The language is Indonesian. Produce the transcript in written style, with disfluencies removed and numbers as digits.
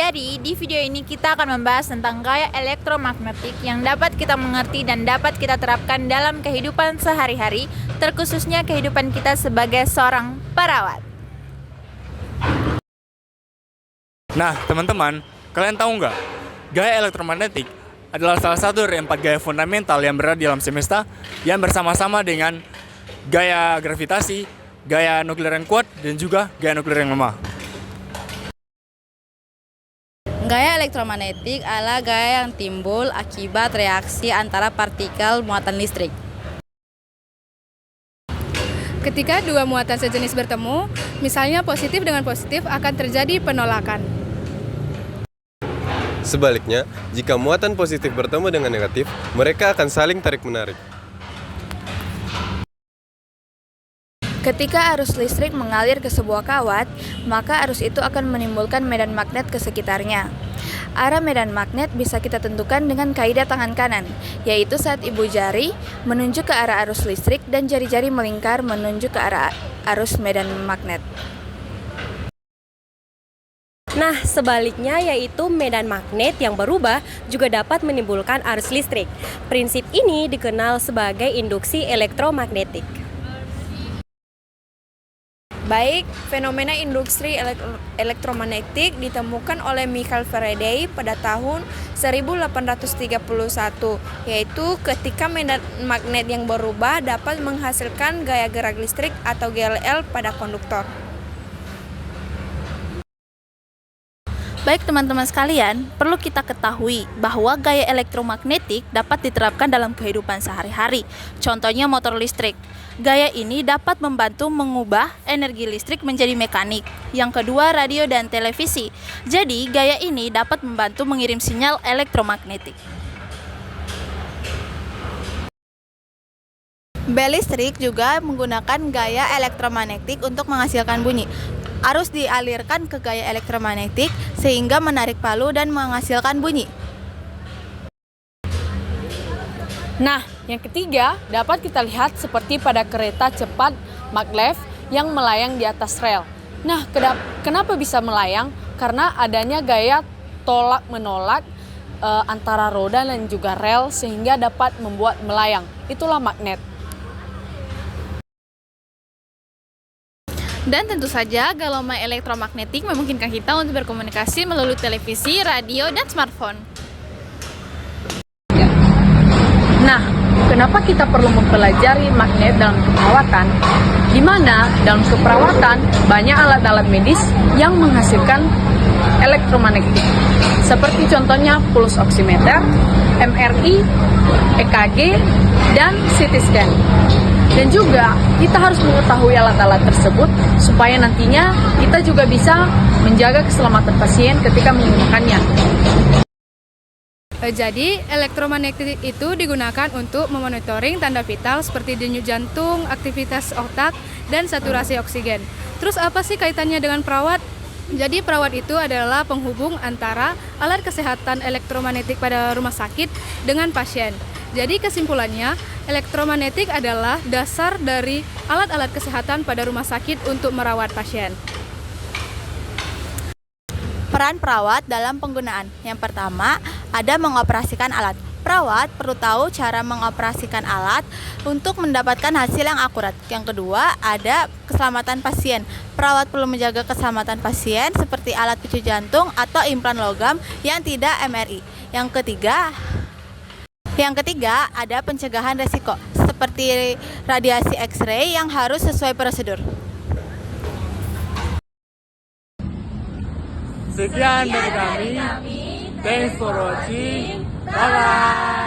Jadi, di video ini kita akan membahas tentang gaya elektromagnetik yang dapat kita mengerti dan dapat kita terapkan dalam kehidupan sehari-hari, terkhususnya kehidupan kita sebagai seorang perawat. Nah, teman-teman, kalian tahu nggak? Gaya elektromagnetik adalah salah satu dari 4 gaya fundamental yang berada di alam semesta yang bersama-sama dengan gaya gravitasi, gaya nuklir yang kuat, dan juga gaya nuklir yang lemah. Gaya elektromagnetik adalah gaya yang timbul akibat reaksi antara partikel muatan listrik. Ketika dua muatan sejenis bertemu, misalnya positif dengan positif, akan terjadi penolakan. Sebaliknya, jika muatan positif bertemu dengan negatif, mereka akan saling tarik-menarik. Ketika arus listrik mengalir ke sebuah kawat, maka arus itu akan menimbulkan medan magnet ke sekitarnya. Arah medan magnet bisa kita tentukan dengan kaidah tangan kanan, yaitu saat ibu jari menunjuk ke arah arus listrik dan jari-jari melingkar menunjuk ke arah arus medan magnet. Nah, sebaliknya yaitu medan magnet yang berubah juga dapat menimbulkan arus listrik. Prinsip ini dikenal sebagai induksi elektromagnetik. Baik, fenomena induksi elektromagnetik ditemukan oleh Michael Faraday pada tahun 1831, yaitu ketika medan magnet yang berubah dapat menghasilkan gaya gerak listrik atau GLL pada konduktor. Baik teman-teman sekalian, perlu kita ketahui bahwa gaya elektromagnetik dapat diterapkan dalam kehidupan sehari-hari. Contohnya motor listrik. Gaya ini dapat membantu mengubah energi listrik menjadi mekanik. Yang kedua, radio dan televisi. Jadi, gaya ini dapat membantu mengirim sinyal elektromagnetik. Bel listrik juga menggunakan gaya elektromagnetik untuk menghasilkan bunyi. Arus dialirkan ke gaya elektromagnetik sehingga menarik palu dan menghasilkan bunyi. Nah, yang ketiga dapat kita lihat seperti pada kereta cepat maglev yang melayang di atas rel. Nah, kenapa bisa melayang? Karena adanya gaya tolak-menolak antara roda dan juga rel sehingga dapat membuat melayang. Itulah magnet. Dan tentu saja gelombang elektromagnetik memungkinkan kita untuk berkomunikasi melalui televisi, radio, dan smartphone. Nah, kenapa kita perlu mempelajari magnet dalam keperawatan? Di mana dalam keperawatan banyak alat-alat medis yang menghasilkan elektromagnetik. Seperti contohnya pulse oximeter, MRI, EKG, dan CT scan. Dan juga kita harus mengetahui alat-alat tersebut supaya nantinya kita juga bisa menjaga keselamatan pasien ketika menggunakannya. Jadi, elektromagnetik itu digunakan untuk memonitoring tanda vital seperti denyut jantung, aktivitas otak, dan saturasi oksigen. Terus apa sih kaitannya dengan perawat? Jadi perawat itu adalah penghubung antara alat kesehatan elektromagnetik pada rumah sakit dengan pasien. Jadi kesimpulannya, elektromagnetik adalah dasar dari alat-alat kesehatan pada rumah sakit untuk merawat pasien. Peran perawat dalam penggunaan. Yang pertama, ada mengoperasikan alat. Perawat perlu tahu cara mengoperasikan alat untuk mendapatkan hasil yang akurat. Yang kedua, ada keselamatan pasien. Perawat perlu menjaga keselamatan pasien seperti alat picu jantung atau implan logam yang tidak MRI. Yang ketiga, ada pencegahan resiko seperti radiasi X-ray yang harus sesuai prosedur. Sekian dari kami. Thanks for watching. Bye-bye.